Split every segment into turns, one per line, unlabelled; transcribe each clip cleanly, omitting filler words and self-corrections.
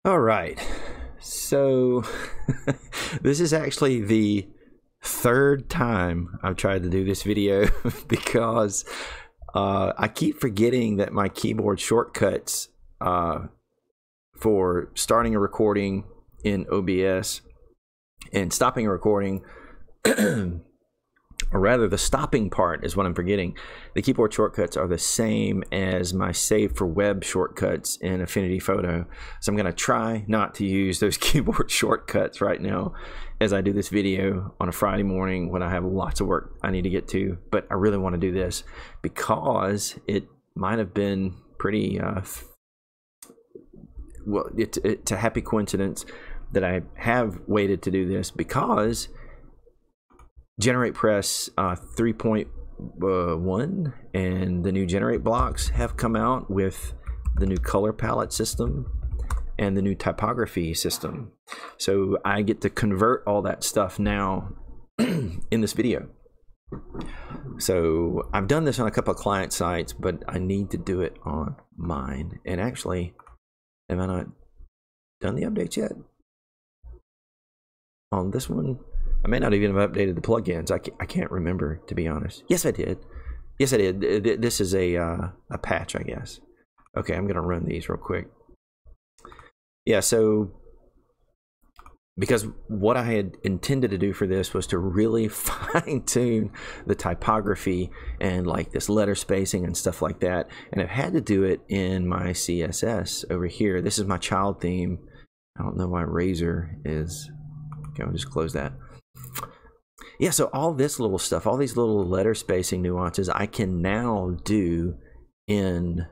All right, so this is actually the third time I've tried to do this video because I keep forgetting that my keyboard shortcuts for starting a recording in OBS and stopping a recording or rather the stopping part is what I'm forgetting. The keyboard shortcuts are the same as my save for web shortcuts in Affinity Photo. So I'm going to try not to use those keyboard shortcuts right now as I do this video on a Friday morning when I have lots of work I need to get to. But I really want to do this because it might have been pretty, well, it's a happy coincidence that I have waited to do this because GeneratePress 3.1 and the new GenerateBlocks have come out with the new color palette system and the new typography system. So I get to convert all that stuff now in this video. So I've done this on a couple of client sites, but I need to do it on mine. And actually, have I not done the updates yet? On this one, I may not even have updated the plugins. I can't remember, to be honest. Yes, I did. Yes, I did. This is a patch, I guess. Okay, I'm going to run these real quick. Yeah, so because what I had intended to do for this was to really fine-tune the typography and like this letter spacing and stuff like that. And I've had to do it in my CSS over here. This is my child theme. I don't know why Razor is. Okay, I'll just close that. Yeah, so all this little stuff, all these little letter spacing nuances, I can now do in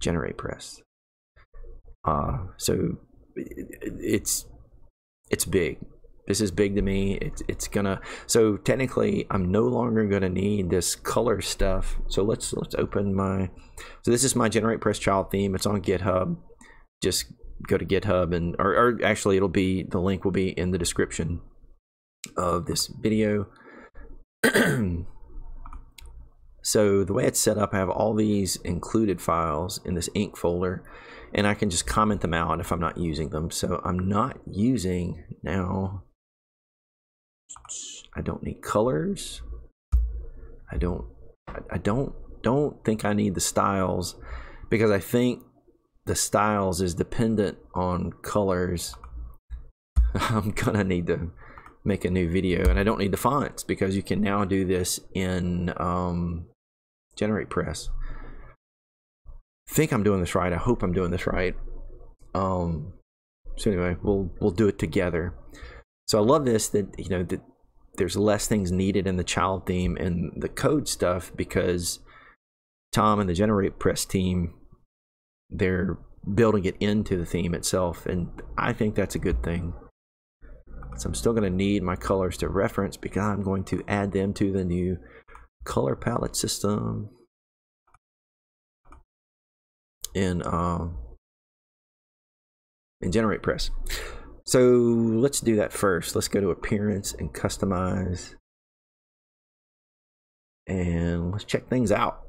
GeneratePress. So it's big. This is big to me. It's gonna. So technically, I'm no longer gonna need this color stuff. So let's open my. So this is my GeneratePress child theme. It's on GitHub. Just go to GitHub and or actually it'll be, the link will be in the description of this video. So the way it's set up, I have all these included files in this ink folder and I can just comment them out if I'm not using them. So I'm not using now. I don't need colors. I don't think I need the styles because I think the styles is dependent on colors. I'm gonna need to make a new video, and I don't need the fonts because you can now do this in GeneratePress. I think I'm doing this right. I hope I'm doing this right. So anyway, we'll do it together. So I love this, that you know that there's less things needed in the child theme and the code stuff because Tom and the GeneratePress team, they're building it into the theme itself, and I think that's a good thing. So I'm still going to need my colors to reference because I'm going to add them to the new color palette system in GeneratePress. So let's do that first. Let's go to Appearance and Customize, and let's check things out.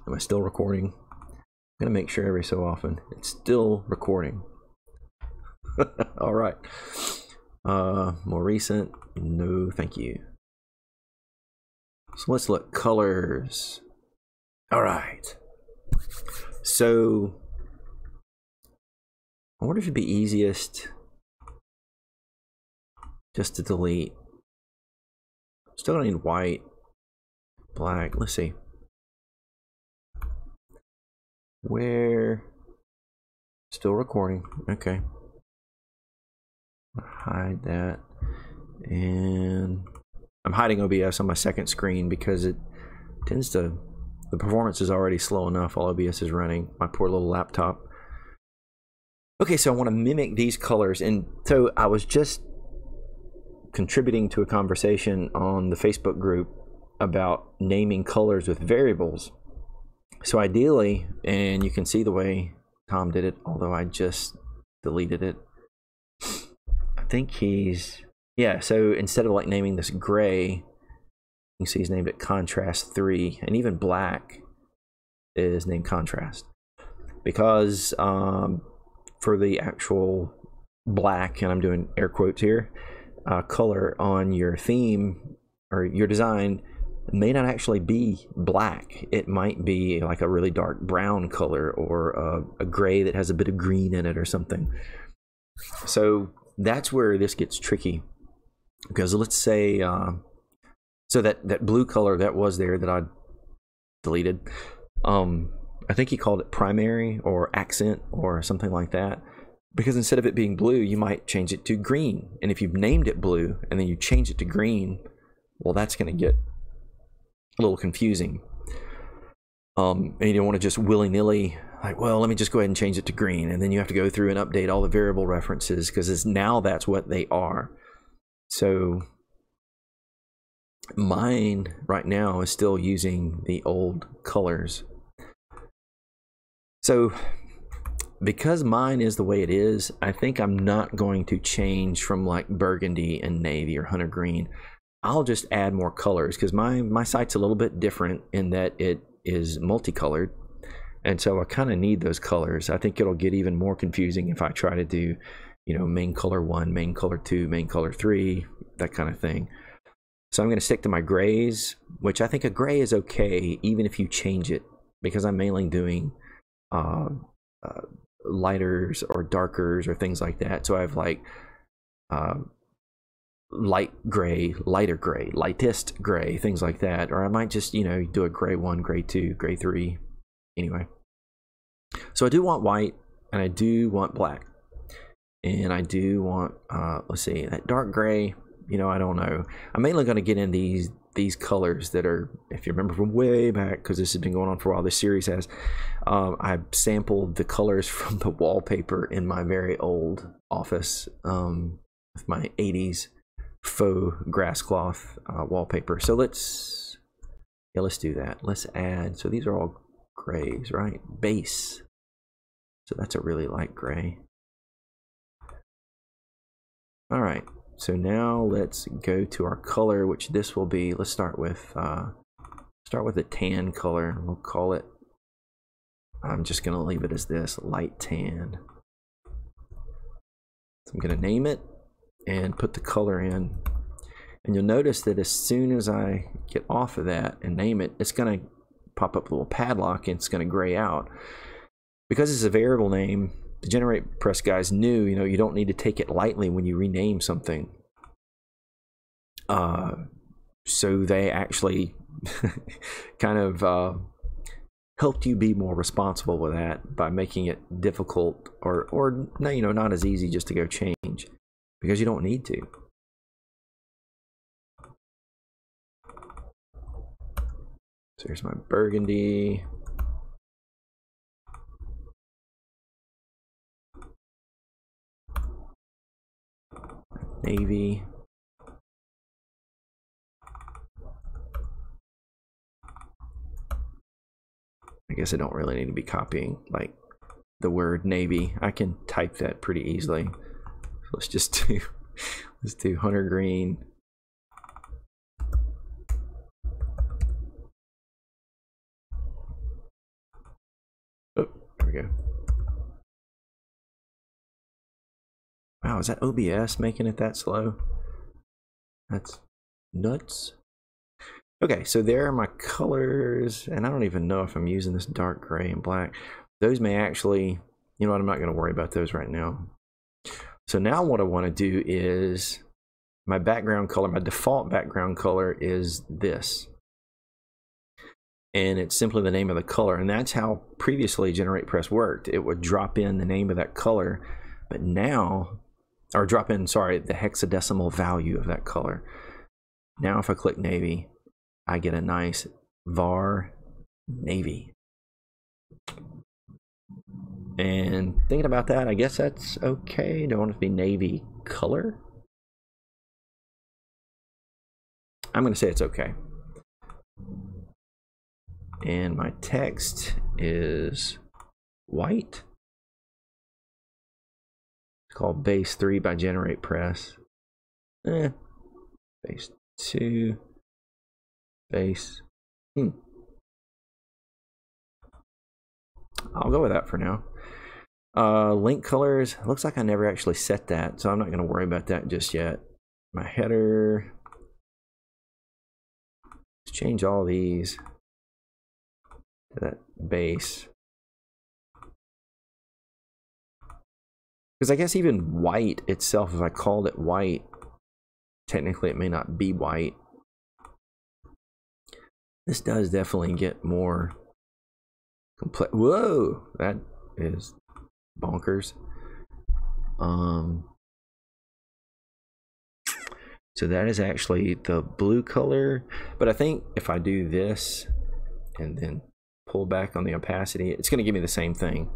Am I still recording? I'm gonna make sure every so often it's still recording. All right. More recent. No, thank you. So let's look. Colors. All right. So I wonder if it'd be easiest just to delete. Still don't need white, black. Let's see. Where? Still recording. Okay. Hide that. And I'm hiding OBS on my second screen because it tends to, the performance is already slow enough while OBS is running. My poor little laptop. Okay, so I want to mimic these colors. And so I was just contributing to a conversation on the Facebook group about naming colors with variables. So ideally, and you can see the way Tom did it, although I just deleted it. I think he's, yeah, so instead of like naming this gray, You can see he's named it Contrast 3, and even black is named Contrast. Because for the actual black, and I'm doing air quotes here, color on your theme or your design may not actually be black. It might be like a really dark brown color, or a gray that has a bit of green in it or something. So that's where this gets tricky, because let's say so that blue color that was there that I deleted, I think he called it primary or accent or something like that, because instead of it being blue, you might change it to green. And if you've named it blue and then you change it to green, well, that's going to get a little confusing. And you don't want to just willy-nilly, like, well, let me just go ahead and change it to green, and then you have to go through and update all the variable references, because now that's what they are. So mine right now is still using the old colors. So because mine is the way it is, I think I'm not going to change from like burgundy and navy or hunter green. I'll just add more colors, because my site's a little bit different in that it is multicolored, and so I kind of need those colors. I think it'll get even more confusing if I try to do, you know, main color 1, main color 2, main color 3, that kind of thing. So I'm going to stick to my grays, which I think a gray is okay even if you change it, because I'm mainly doing lighters or darkers or things like that. So I have like light gray, lighter gray, lightest gray, things like that. Or I might just, you know, do a gray 1, gray 2, gray 3. Anyway, so I do want white, and I do want black, and I do want let's see, that dark gray. You know, I don't know. I'm mainly going to get in these colors that are, if you remember from way back, because this has been going on for a while, this series has, I sampled the colors from the wallpaper in my very old office with my 80s faux grass cloth wallpaper. So let's do that. Let's add, so these are all grays, right? Base. So that's a really light gray. All right. So now let's go to our color, which this will be, let's start with a tan color. We'll call it, I'm just going to leave it as this, light tan. So I'm going to name it and put the color in. And you'll notice that as soon as I get off of that and name it, it's going to pop up a little padlock, and it's going to gray out. Because it's a variable name, the GeneratePress guys knew, you know, you don't need to take it lightly when you rename something. So they actually kind of helped you be more responsible with that by making it difficult, or you know, not as easy just to go change, because you don't need to. So here's my burgundy. Navy. I guess I don't really need to be copying like the word navy. I can type that pretty easily. So let's just do, let's do hunter green. Oh, there we go. Wow, is that OBS making it that slow? That's nuts. Okay, so there are my colors, and I don't even know if I'm using this dark gray and black. Those may actually, you know what, I'm not going to worry about those right now. So now what I want to do is, my background color, my default background color is this. And it's simply the name of the color, and that's how previously GeneratePress worked. It would drop in the name of that color, but now, or drop in, sorry, the hexadecimal value of that color. Now if I click navy, I get a nice var navy. And thinking about that, I guess that's okay. Don't want it to be navy color. I'm going to say it's okay. And my text is white. It's called Base 3 by GeneratePress. Base 2. base. I'll go with that for now. Link colors, looks like I never actually set that, so I'm not going to worry about that just yet. My header, let's change all these to that base. Because I guess even white itself, if I called it white, technically it may not be white. This does definitely get more complex. Whoa, that is bonkers. So that is actually the blue color, but I think if I do this and then pull back on the opacity, it's going to give me the same thing.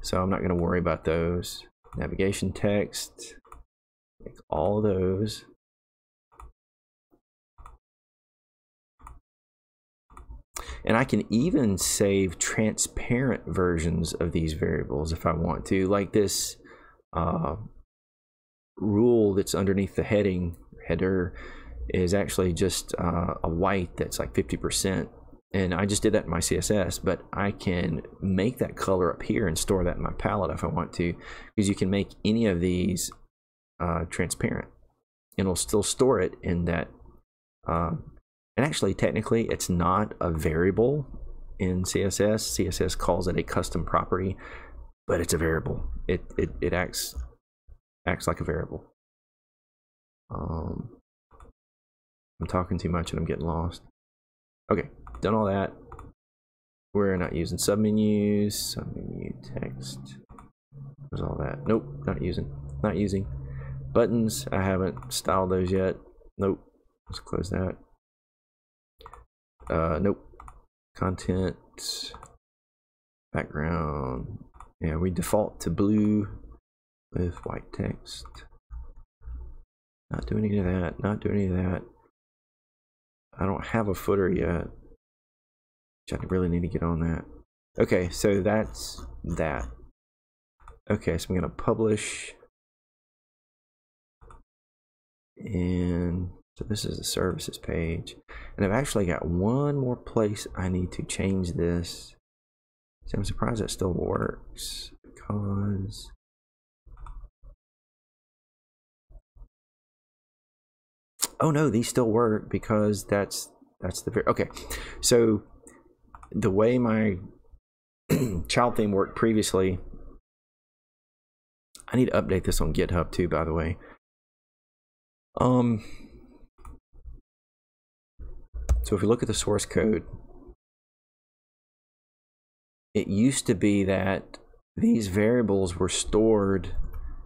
So I'm not going to worry about those. Navigation text, make all those. And I can even save transparent versions of these variables if I want to, like this rule that's underneath the header is actually just a white that's like 50%. And I just did that in my CSS, but I can make that color up here and store that in my palette if I want to, because you can make any of these transparent and it'll still store it in that. And actually, technically, it's not a variable in CSS. CSS calls it a custom property, but it's a variable. It acts like a variable. I'm talking too much and I'm getting lost. Okay, done all that. We're not using submenus, submenu text. Where's all that? Nope, not using. Buttons, I haven't styled those yet. Nope, let's close that. Nope. Content, background. Yeah, we default to blue with white text. Not doing any of that, not doing any of that. I don't have a footer yet, which I really need to get on that. Okay, so that's that. Okay, so I'm gonna publish. And so this is the services page. And I've actually got one more place I need to change this. So I'm surprised that still works because oh no, these still work because that's the very okay. So the way my child theme worked previously, I need to update this on GitHub too, by the way. So if we look at the source code, it used to be that these variables were stored.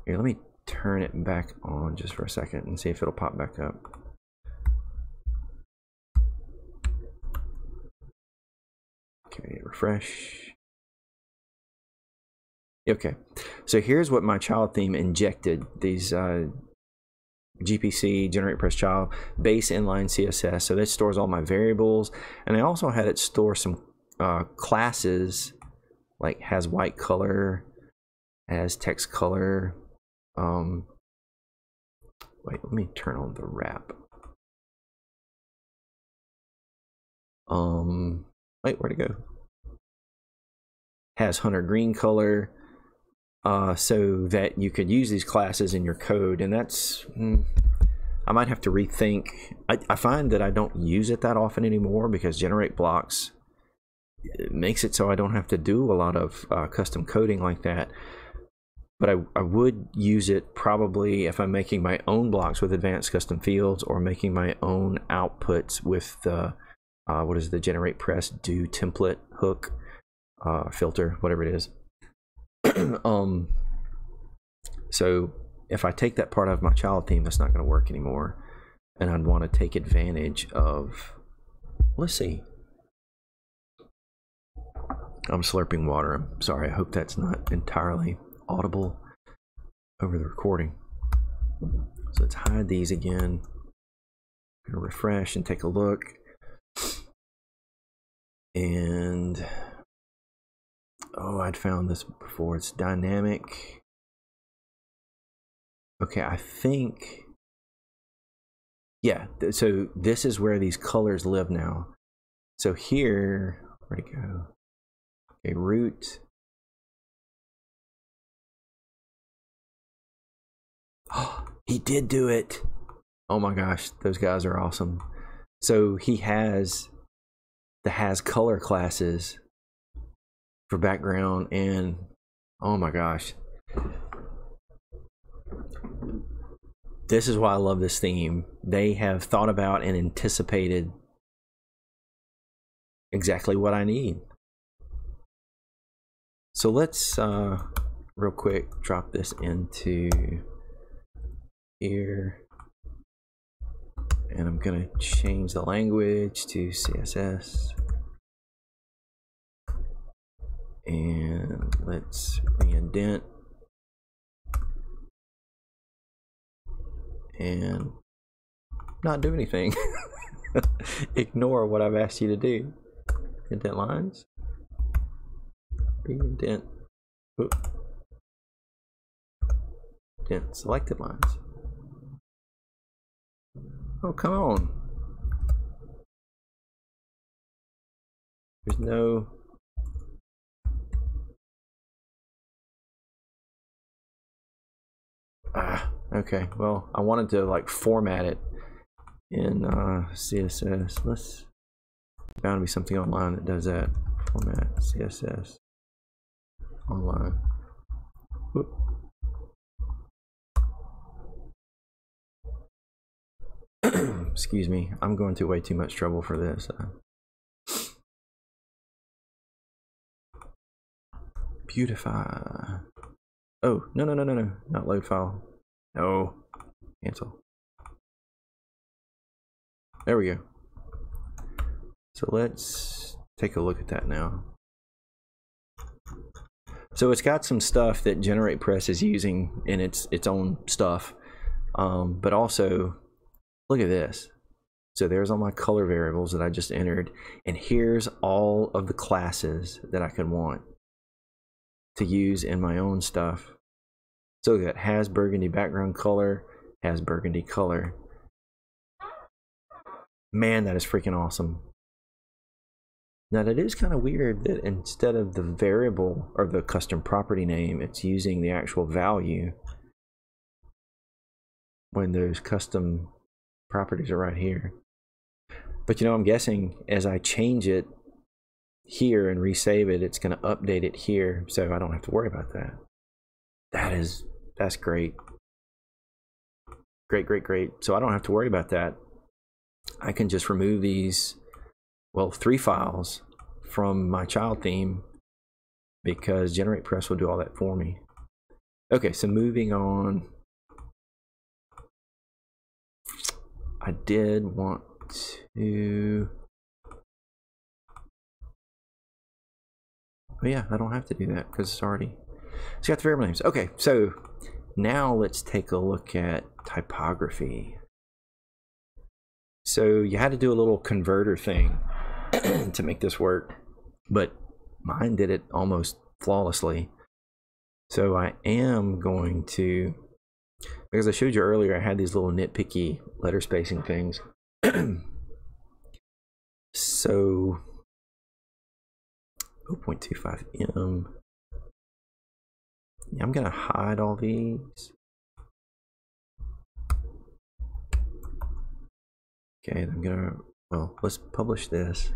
Here, let me turn it back on just for a second and see if it'll pop back up. Okay, refresh. Okay, so here's what my child theme injected. These GPC, GeneratePress child, base inline CSS. So this stores all my variables. And I also had it store some classes, like has white color, has text color. Wait, let me turn on the wrap. Wait, where'd it go? Has hunter green color. So that you could use these classes in your code, and that's I might have to rethink. I find that I don't use it that often anymore because GenerateBlocks makes it so I don't have to do a lot of custom coding like that. But I would use it probably if I'm making my own blocks with advanced custom fields or making my own outputs with the what is the GeneratePress do template hook filter, whatever it is. So if I take that part of my child theme, that's not going to work anymore, and I'd want to take advantage of, let's see, I'm slurping water, I'm sorry, I hope that's not entirely audible over the recording. So let's hide these again. I'm gonna refresh and take a look, and oh, I'd found this before. It's dynamic. Okay, I think Yeah, so this is where these colors live now. So here, where'd it go? Okay, root. Oh, he did do it. Oh my gosh, those guys are awesome. So he has the has color classes for background, and oh my gosh. This is why I love this theme. They have thought about and anticipated exactly what I need. So let's real quick drop this into here, and I'm gonna change the language to CSS, and let's re-indent and not do anything. Ignore what I've asked you to do. Indent lines, re-indent, indent selected lines. Oh, come on. There's no... okay, well, I wanted to like format it in CSS. Let's... bound to be something online that does that. Format CSS online. Whoop. Excuse me, I'm going through way too much trouble for this. Beautify. Oh, no, not load file. No, cancel. There we go. So let's take a look at that now. So it's got some stuff that GeneratePress is using in its own stuff, but also look at this. So there's all my color variables that I just entered, and here's all of the classes that I could want to use in my own stuff. So that has burgundy background color, has burgundy color. Man, that is freaking awesome. Now that is kind of weird that instead of the variable or the custom property name, it's using the actual value when those custom properties are right here. But you know, I'm guessing as I change it here and resave it, it's going to update it here, so I don't have to worry about that. That's great. Great. So I don't have to worry about that. I can just remove these, well, 3 files from my child theme because GeneratePress will do all that for me. Okay, so moving on. I did want to... oh yeah, I don't have to do that because it's already... it's got the variable names. Okay, so now let's take a look at typography. So you had to do a little converter thing to make this work, but mine did it almost flawlessly. So I am going to, because I showed you earlier, I had these little nitpicky letter spacing things. So 0.25 m. Yeah, I'm gonna hide all these. Okay, I'm gonna, well, let's publish this.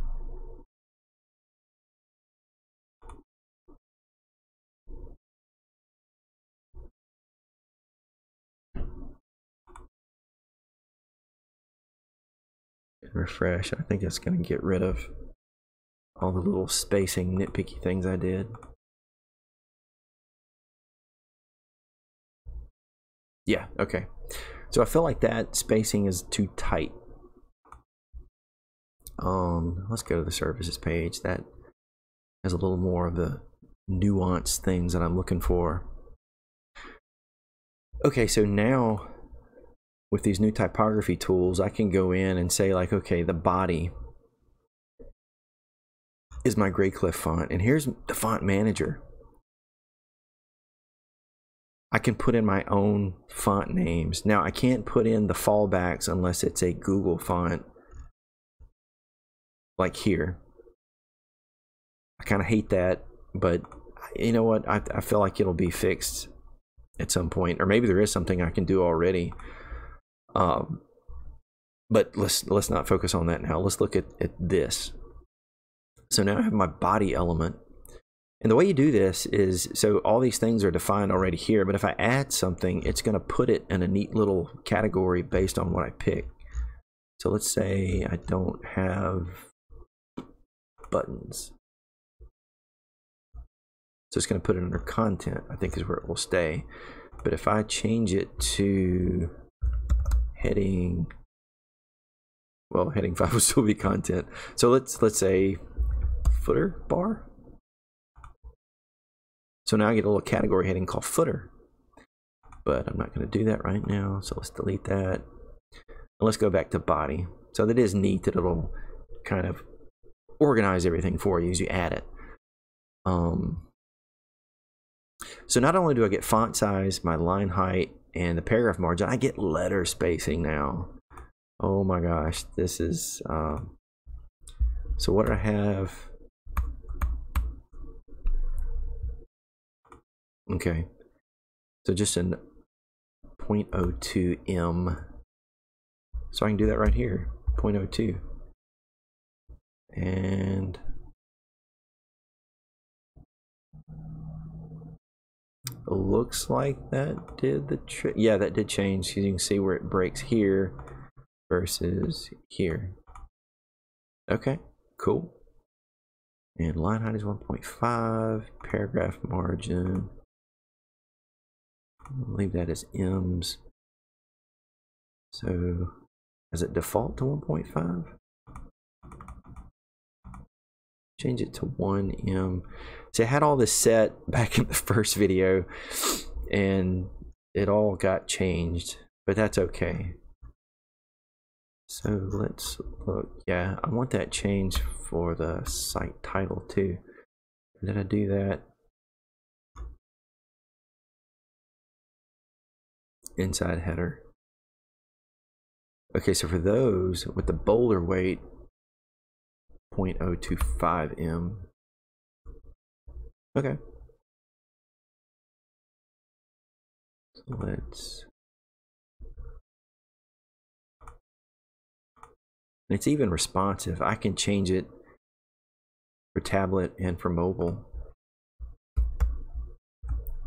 And refresh. I think that's gonna get rid of all the little spacing nitpicky things I did. Yeah, okay. So I feel like that spacing is too tight. Let's go to the services page. That has a little more of the nuanced things that I'm looking for. Okay, so now with these new typography tools, I can go in and say like, okay, the body is my Graycliff font, and here's the font manager. I can put in my own font names. Now I can't put in the fallbacks unless it's a Google font, like here. I kind of hate that, but you know what? I feel like it'll be fixed at some point, or maybe there is something I can do already. But let's not focus on that now. Let's look at this. So now I have my body element. And the way you do this is, so all these things are defined already here, but if I add something, it's going to put it in a neat little category based on what I pick. So let's say I don't have buttons. So it's going to put it under content, I think is where it will stay. But if I change it to heading, well, heading 5 will still be content. So let's say footer bar. So now I get a little category heading called footer, but I'm not going to do that right now. So let's delete that. And let's go back to body. So that is neat that it'll kind of organize everything for you as you add it. So not only do I get font size, my line height, and the paragraph margin, I get letter spacing now. Oh my gosh, this is, so what do I have? Okay, so just in 0.02 M. So I can do that right here, 0.02. And it looks like that did the trick. Yeah, that did change. You can see where it breaks here versus here. Okay, cool. And line height is 1.5, paragraph margin, I'll leave that as M's. So does it default to 1.5? Change it to 1 M. So I had all this set back in the first video and it all got changed, but that's okay. So let's look. Yeah, I want that changed for the site title too. Did I do that? Inside header. Okay, so for those with the bolder weight, 0.025 M. Okay. So let's. And it's even responsive. I can change it for tablet and for mobile.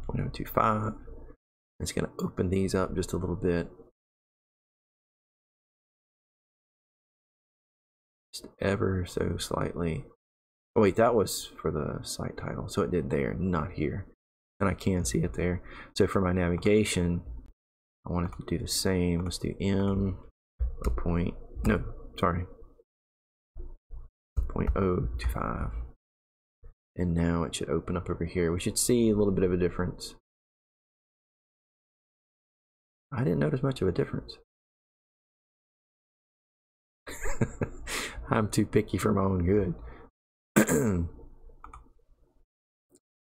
0.025. It's going to open these up just a little bit. Just ever so slightly. Oh wait, that was for the site title. So it did there, not here. And I can see it there. So for my navigation, I want it to do the same. Let's do M. No, sorry. 0.025. And now it should open up over here. We should see a little bit of a difference. I didn't notice much of a difference. I'm too picky for my own good.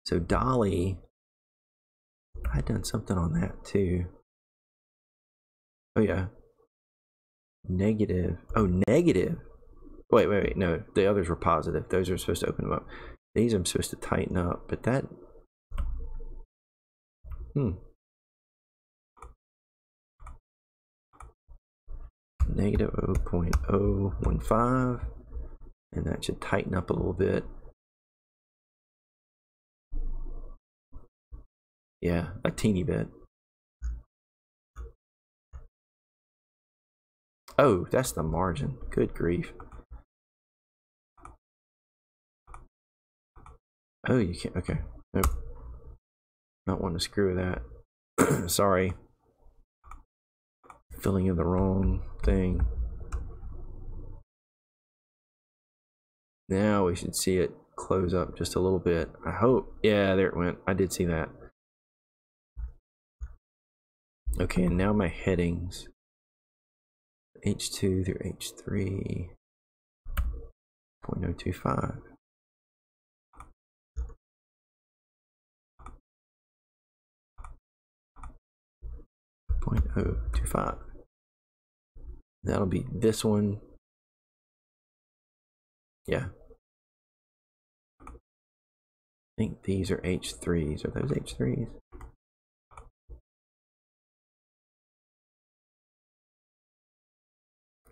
So Dolly, I'd done something on that too. Oh yeah. Negative. Oh, negative. Wait. No, the others were positive. Those are supposed to open them up. These I'm supposed to tighten up, but that. Negative 0.015, and that should tighten up a little bit. Yeah, a teeny bit. Oh, that's the margin. Good grief. Oh, you can't. Okay. Nope. Not wanting to screw with that. Sorry. Filling in the wrong thing. Now we should see it close up just a little bit. I hope. Yeah, there it went. I did see that. Okay, and now my headings. H2 through H3. 0.025. 0.025. That'll be this one. Yeah. I think these are H3s. Are those H3s?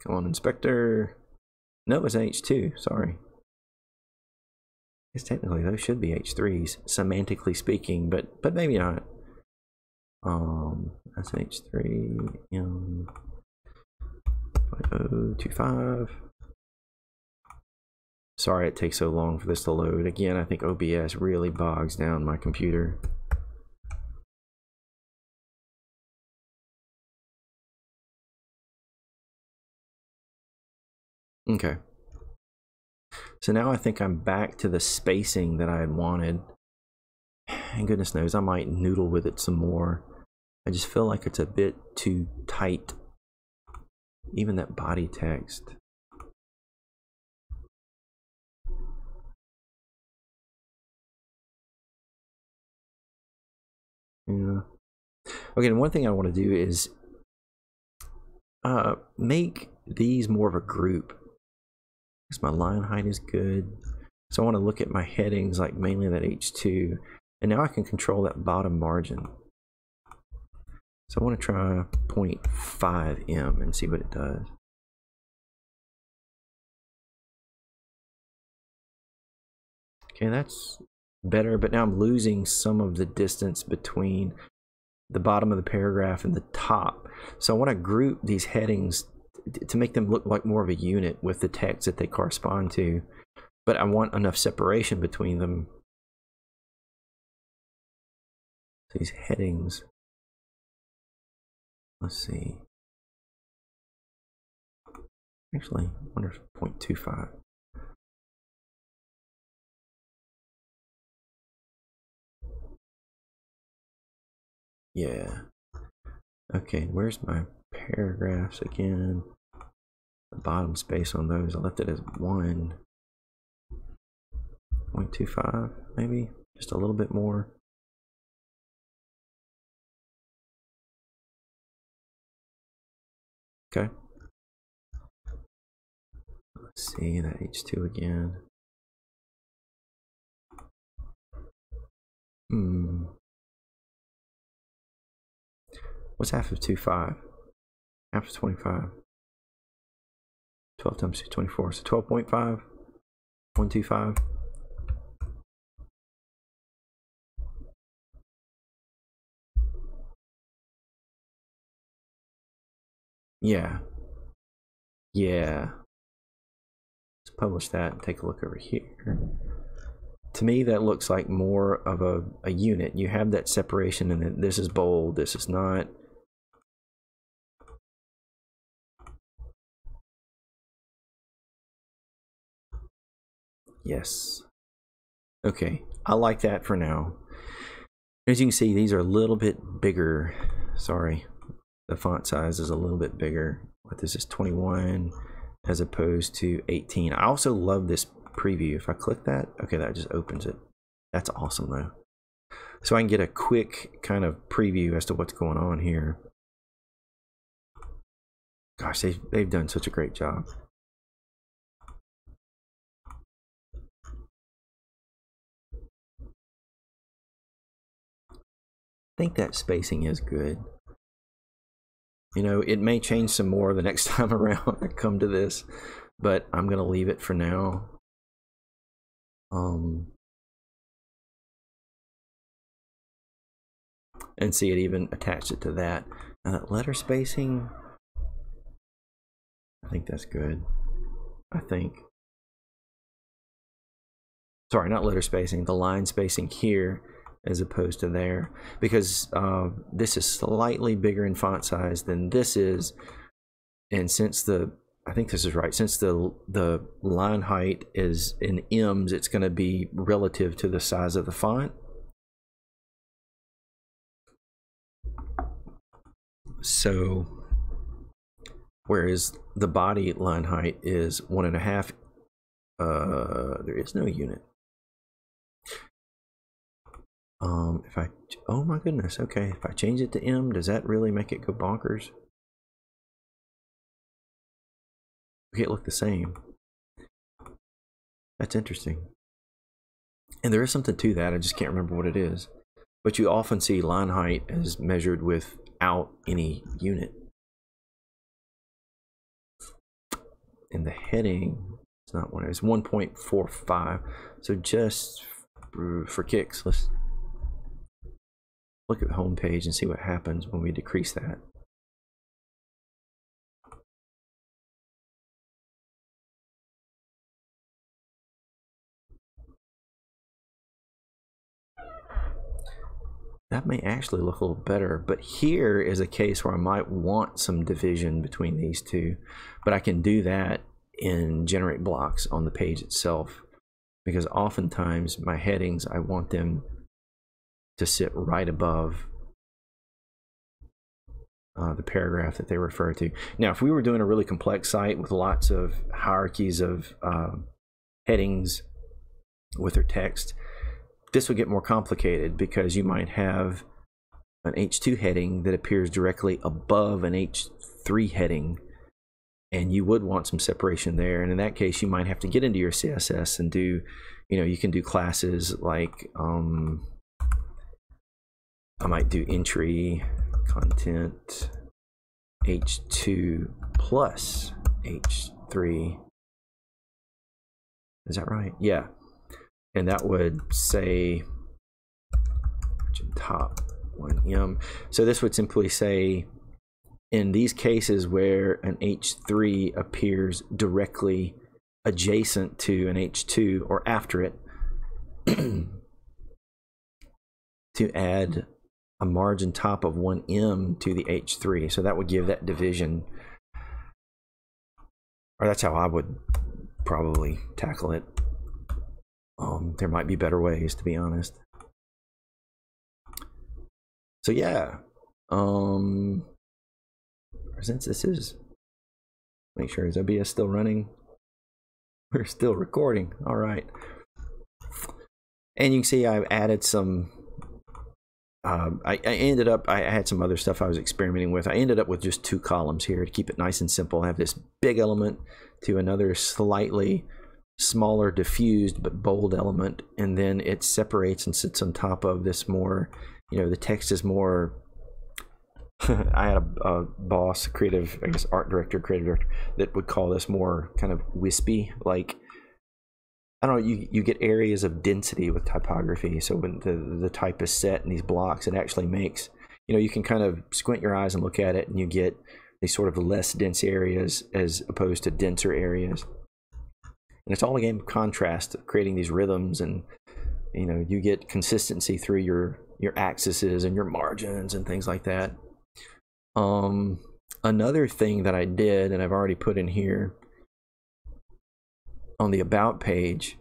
Come on, inspector. No, it's H2. Sorry. Because technically those should be H3s, semantically speaking, but maybe not. That's H3 M.025. Sorry it takes so long for this to load. Again, I think OBS really bogs down my computer. Okay. So now I think I'm back to the spacing that I had wanted. And goodness knows, I might noodle with it some more. I just feel like it's a bit too tight. Even that body text. Yeah. Okay, and one thing I want to do is make these more of a group. Because my line height is good. So I want to look at my headings, like mainly that H2. And now I can control that bottom margin. So I want to try 0.5 M and see what it does. Okay, that's better, but now I'm losing some of the distance between the bottom of the paragraph and the top. So I want to group these headings to make them look like more of a unit with the text that they correspond to. But I want enough separation between them. So these headings. Let's see. Actually, I wonder if 0.25. Yeah. Okay, where's my paragraphs again? The bottom space on those, I left it as 1. 0.25, maybe? Just a little bit more. Okay. Let's see that H2 again. What's half of 2.5? Half of 25. 12 times 2, 24. So 12.5. 125. Yeah. Yeah. Let's publish that and take a look over here. To me, that looks like more of a unit. You have that separation, and then this is bold, this is not. Yes. Okay, I like that for now. As you can see, these are a little bit bigger. Sorry, the font size is a little bit bigger. But this is 21 as opposed to 18. I also love this preview. If I click that, okay, that just opens it. That's awesome though. So I can get a quick kind of preview as to what's going on here. Gosh, they've done such a great job. I think that spacing is good. You know, it may change some more the next time around I come to this, but I'm gonna leave it for now. And see, it even attached it to that. Now that letter spacing, I think that's good. I think. Sorry, not letter spacing, the line spacing here as opposed to there, because this is slightly bigger in font size than this is, and since I think this is right, since the line height is in M's, it's going to be relative to the size of the font. So whereas the body line height is 1.5, there is no unit. If I, oh my goodness, okay, if I change it to M, does that really make it go bonkers? Okay, it look the same. That's interesting. And there is something to that, I just can't remember what it is. But you often see line height as measured without any unit. And the heading, it's not one, it's 1.45. So just for kicks, let's look at the home page and see what happens when we decrease that. That may actually look a little better, but here is a case where I might want some division between these two, but I can do that in GenerateBlocks on the page itself, because oftentimes my headings, I want them to sit right above the paragraph that they refer to. Now, if we were doing a really complex site with lots of hierarchies of headings with their text, this would get more complicated, because you might have an H2 heading that appears directly above an H3 heading, and you would want some separation there. And in that case, you might have to get into your CSS and do, you know, you can do classes like I might do entry content H2 plus H3. Is that right? Yeah. And that would say top 1M. So this would simply say, in these cases where an H3 appears directly adjacent to an H2 or after it, to add a margin top of 1M to the H3. So that would give that division, or that's how I would probably tackle it. There might be better ways, to be honest. So yeah, since this is, make sure is OBS still running. We're still recording. All right. And you can see I've added some, I ended up, I had some other stuff I was experimenting with. I ended up with just 2 columns here to keep it nice and simple. I have this big element to another slightly smaller diffused but bold element, and then it separates and sits on top of this more, you know, the text is more I had a boss, creative, I guess art director, creative director, that would call this more kind of wispy, like, I don't know, you get areas of density with typography. So when the type is set in these blocks, it actually makes, you know, you can kind of squint your eyes and look at it, and you get these sort of less dense areas as opposed to denser areas. And it's all a game of contrast, creating these rhythms, and you know, you get consistency through your axes and your margins and things like that. Another thing that I did, and I've already put in here on the about page,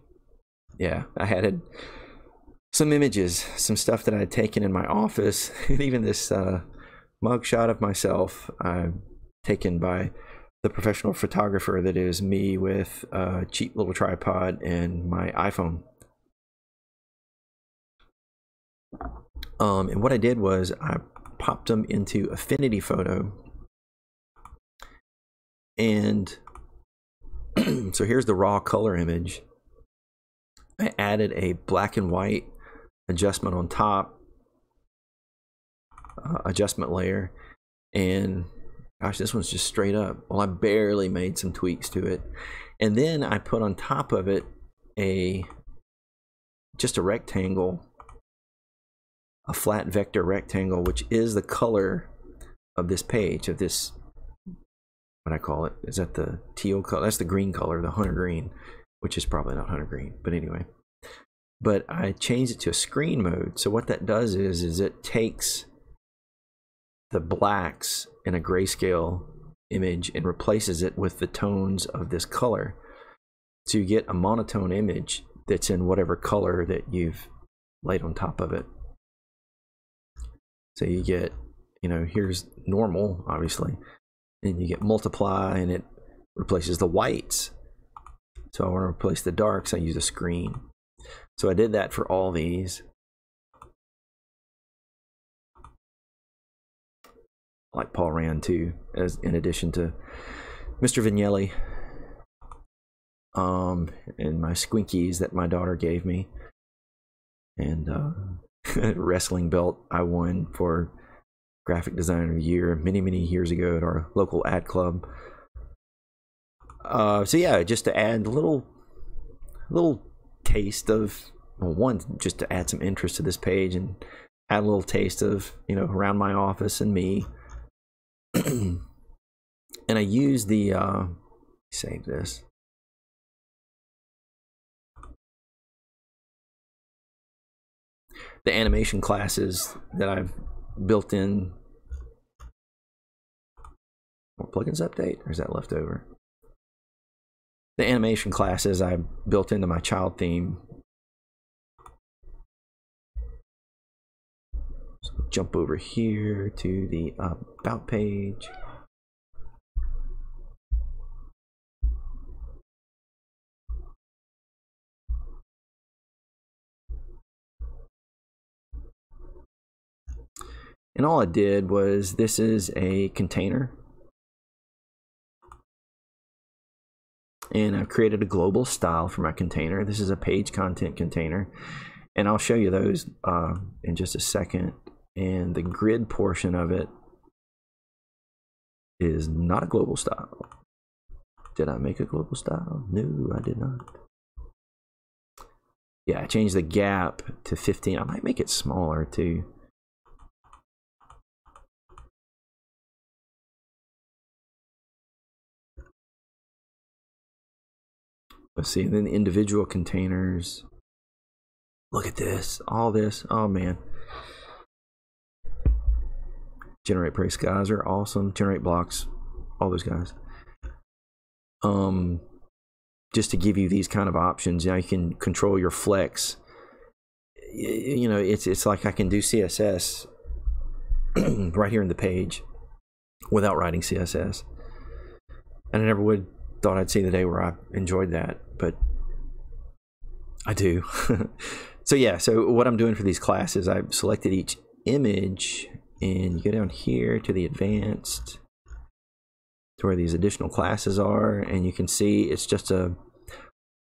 yeah, I had some images, some stuff that I had taken in my office, and even this mug shot of myself taken by the professional photographer that is me with a cheap little tripod and my iPhone. And what I did was I popped them into Affinity Photo, and so here's the raw color image. I added a black and white adjustment on top, adjustment layer, and gosh, this one's just straight up. Well, I barely made some tweaks to it. And then I put on top of it just a rectangle, a flat vector rectangle, which is the color of this page, of this, what I call it, is that the teal color? That's the green color, the hunter green, which is probably not hunter green, but anyway. But I changed it to a screen mode. So what that does is it takes the blacks in a grayscale image and replaces it with the tones of this color. So you get a monotone image that's in whatever color that you've laid on top of it. So you get, you know, here's normal, obviously, and you get multiply, and it replaces the whites. So I want to replace the darks, I use a screen. So I did that for all these. like Paul Rand too, as in addition to Mr. Vignelli, and my squinkies that my daughter gave me, and wrestling belt I won for graphic designer of the year many years ago at our local ad club. So yeah, just to add a little taste of, well, one, just to add some interest to this page and add a little taste of, you know, around my office and me. And I use the save this. The animation classes that I've built in. More plugins update, or is that left over? The animation classes I built into my child theme. So jump over here to the about page. And all I did was, this is a container. And I've created a global style for my container. This is a page content container. And I'll show you those in just a second. And the grid portion of it is not a global style. Did I make a global style? No, I did not. Yeah, I changed the gap to 15. I might make it smaller too. Let's see, and then the individual containers. Look at this, all this, oh man. GeneratePress guys are awesome. GenerateBlocks, all those guys. Just to give you these kind of options, you can control your flex. You know, it's like I can do CSS right here in the page without writing CSS. And I never would thought I'd see the day where I enjoyed that, but I do. So yeah, so what I'm doing for these classes, I've selected each image, and you go down here to the advanced, to where these additional classes are, and you can see it's just a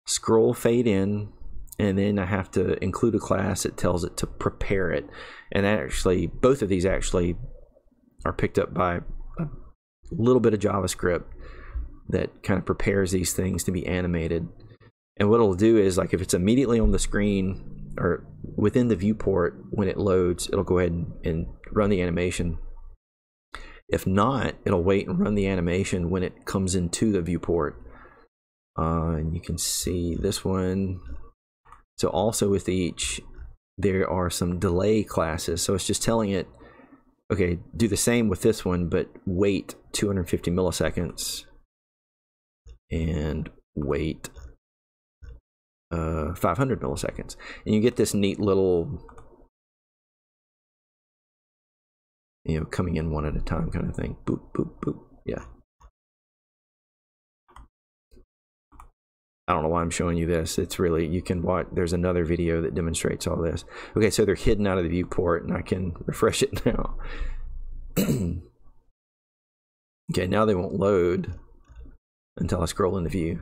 scroll fade in, and then I have to include a class that tells it to prepare it. And that actually, both of these actually are picked up by a little bit of JavaScript that kind of prepares these things to be animated. And what it'll do is, like, if it's immediately on the screen or within the viewport when it loads, it'll go ahead and run the animation. If not, it'll wait and run the animation when it comes into the viewport. And you can see this one. So also with each, there are some delay classes. So it's just telling it, okay, do the same with this one, but wait 250 milliseconds. And wait 500 milliseconds, and you get this neat little, you know, coming in one at a time kind of thing. Boop, boop, boop. Yeah. I don't know why I'm showing you this. It's really, you can watch, there's another video that demonstrates all this. Okay, so they're hidden out of the viewport, and I can refresh it now. Okay, now they won't load until I scroll into view.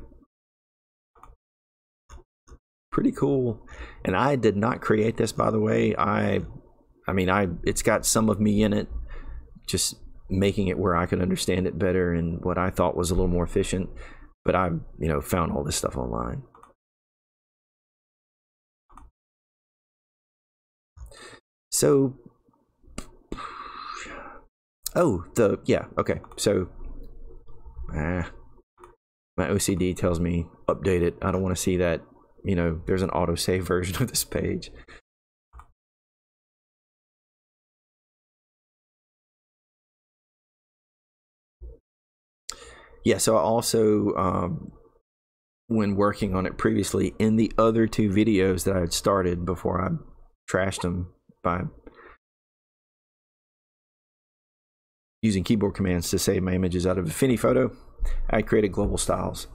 Pretty cool. And I did not create this, by the way. I mean, it's got some of me in it, just making it where I could understand it better and what I thought was a little more efficient. But I, you know, found all this stuff online. So, oh, yeah, okay. So, my OCD tells me update it. I don't want to see that, you know, there's an autosave version of this page. Yeah, so I also, when working on it previously, in the other two videos that I had started before I trashed them by using keyboard commands to save my images out of Affinity Photo, I created global styles.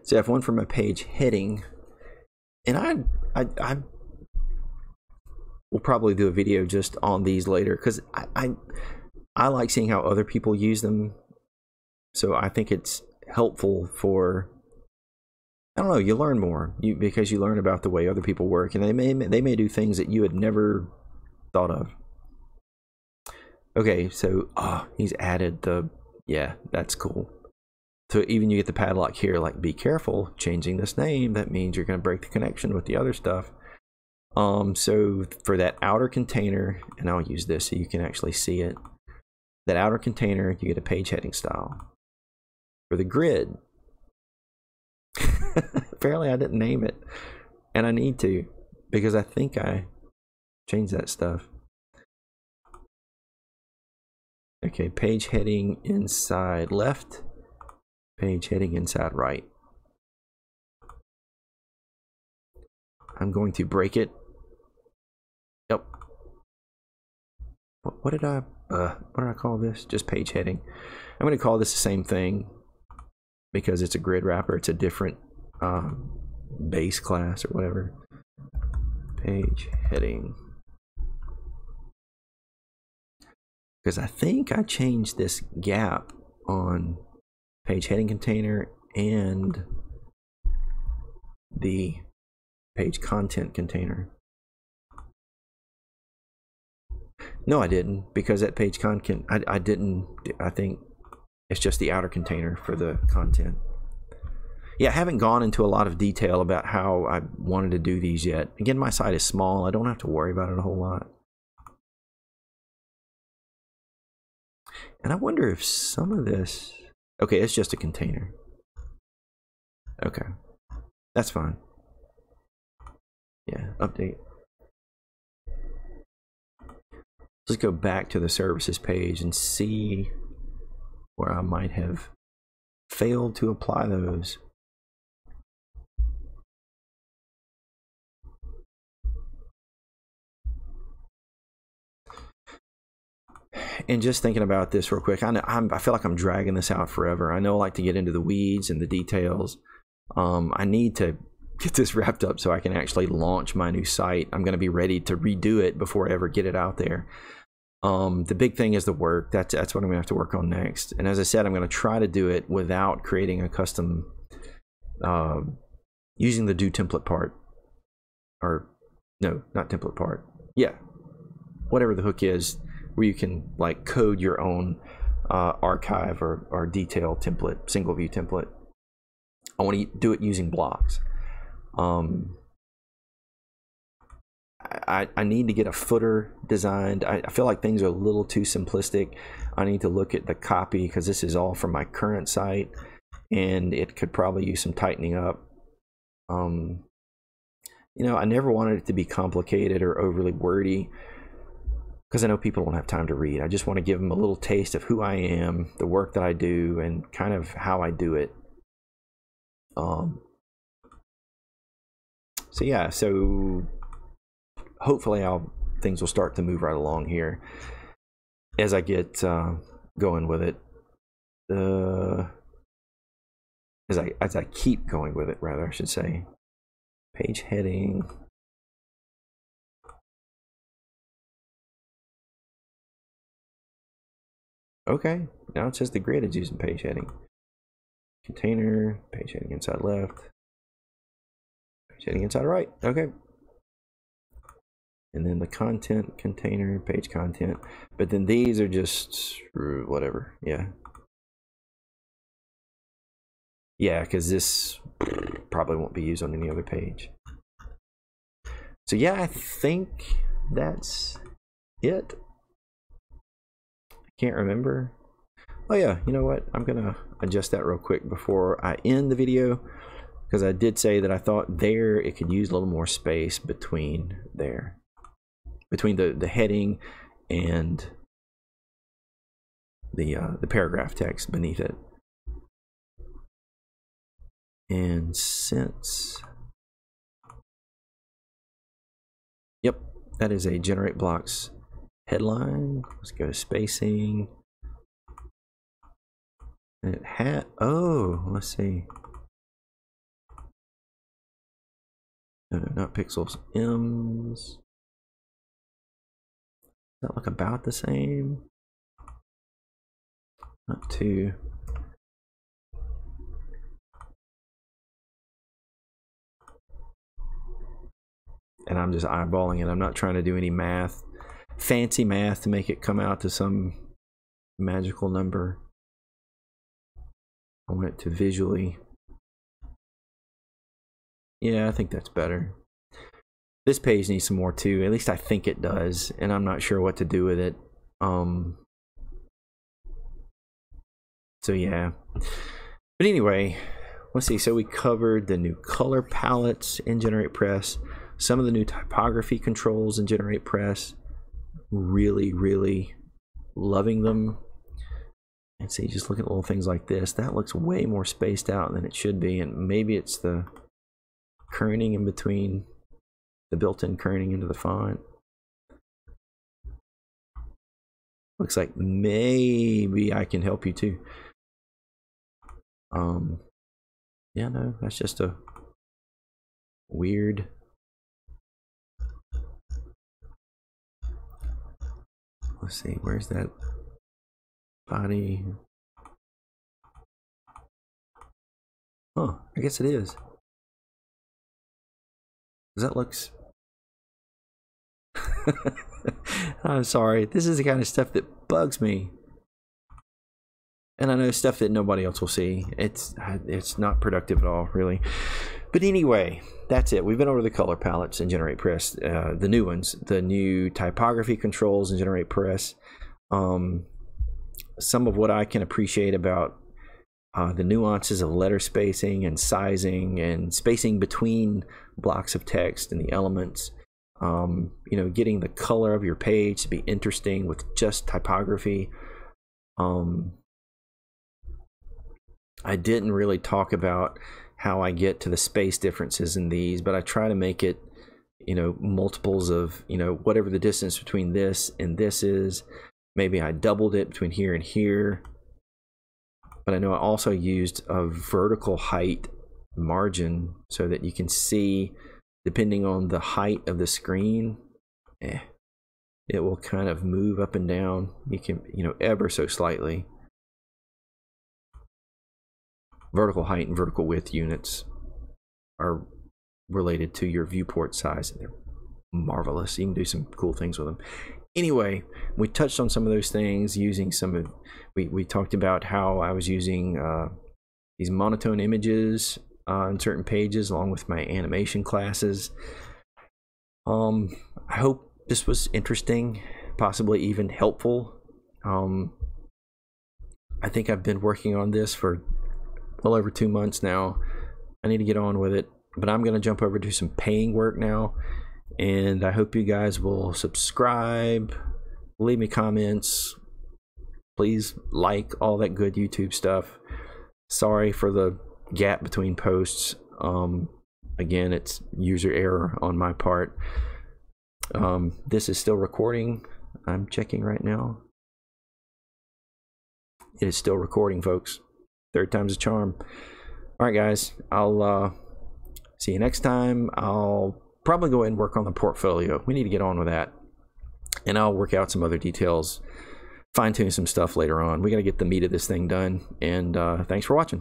So I have one for my page heading, and I we'll probably do a video just on these later, because I like seeing how other people use them. So I think it's helpful for, I don't know, you learn more because you learn about the way other people work, and they may do things that you had never thought of. Okay, so he's added the, yeah, that's cool. So even you get the padlock here, like, be careful changing this name. That means you're going to break the connection with the other stuff. So for that outer container, and I'll use this so you can actually see it. That outer container, you get a page heading style. For the grid, apparently I didn't name it, and I need to, because I think I changed that stuff. Okay, page heading inside left, page heading inside right. I'm going to break it. Yep. What did I call this? Just page heading. I'm going to call this the same thing because it's a grid wrapper. It's a different base class or whatever. Page heading. Because I think I changed this gap on page heading container and the page content container. No, I didn't, because that page content, I didn't, I think it's just the outer container for the content. Yeah, I haven't gone into a lot of detail about how I wanted to do these yet. Again, my site is small. I don't have to worry about it a whole lot. And I wonder if some of this, okay, it's just a container. Okay, that's fine. Yeah, update. Let's go back to the services page and see where I might have failed to apply those. And just thinking about this real quick, I feel like I'm dragging this out forever. I know I like to get into the weeds and the details. I need to get this wrapped up so I can actually launch my new site. I'm going to be ready to redo it before I ever get it out there. The big thing is the work. That's what I'm going to have to work on next. And as I said, I'm going to try to do it without creating a custom, using the do template part. Or, no, not template part. Yeah, whatever the hook is, where you can like code your own archive or detail template, single view template. I want to do it using blocks. I need to get a footer designed. I feel like things are a little too simplistic. I need to look at the copy because this is all from my current site and it could probably use some tightening up. You know, I never wanted it to be complicated or overly wordy because I know people don't have time to read. I just want to give them a little taste of who I am, the work that I do, and kind of how I do it. So yeah, so hopefully things will start to move right along here as I get going with it. As I keep going with it, rather, I should say. Page heading. Okay, now it says the grid is using page heading. Container, page heading inside left. Page heading inside right. Okay. And then the content container, page content. But then these are just whatever. Yeah. Yeah, because this probably won't be used on any other page. So yeah, I think that's it. Can't remember. Oh yeah, you know what? I'm gonna adjust that real quick before I end the video, because I did say that I thought there it could use a little more space between there, between the heading and the paragraph text beneath it. And since, yep, that is a GenerateBlocks headline. Let's go to spacing. And it had, oh, let's see. No, not pixels, M's. that look about the same? Not too. And I'm just eyeballing it. I'm not trying to do any math, fancy math to make it come out to some magical number. I want it to visually. Yeah, I think that's better. This page needs some more too. At least I think it does, and I'm not sure what to do with it. So yeah. But anyway, let's see. So we covered the new color palettes in GeneratePress, some of the new typography controls in GeneratePress. Really, really loving them. And see, just look at little things like this. That looks way more spaced out than it should be, and maybe it's the kerning in between, the built-in kerning into the font. Looks like maybe I can help you too. Yeah, no, that's just a weird. Let's see, where's that body? Oh, I guess it is. That looks. I'm sorry. This is the kind of stuff that bugs me. And I know stuff that nobody else will see. It's not productive at all, really. But anyway, that's it. We've been over the color palettes in GeneratePress, the new ones, the new typography controls in GeneratePress. Some of what I can appreciate about the nuances of letter spacing and sizing and spacing between blocks of text and the elements. You know, getting the color of your page to be interesting with just typography. I didn't really talk about how I get to the space differences in these, but I try to make it, you know, multiples of, you know, whatever the distance between this and this is. Maybe I doubled it between here and here. But I know I also used a vertical height margin so that you can see, depending on the height of the screen, it will kind of move up and down. You can, you know, ever so slightly. Vertical height and vertical width units are related to your viewport size, and they're marvelous. You can do some cool things with them. Anyway, we touched on some of those things using some of, we talked about how I was using these monotone images on certain pages along with my animation classes. I hope this was interesting, possibly even helpful. I think I've been working on this for well over 2 months now. I need to get on with it, but I'm going to jump over to some paying work now, and I hope you guys will subscribe, leave me comments, please like all that good YouTube stuff. Sorry for the gap between posts. Again, it's user error on my part. This is still recording. I'm checking right now. It is still recording, folks. Third time's a charm. All right, guys, I'll see you next time. I'll probably go ahead and work on the portfolio. We need to get on with that, and I'll work out some other details, fine-tune some stuff later on. We got to get the meat of this thing done, and thanks for watching.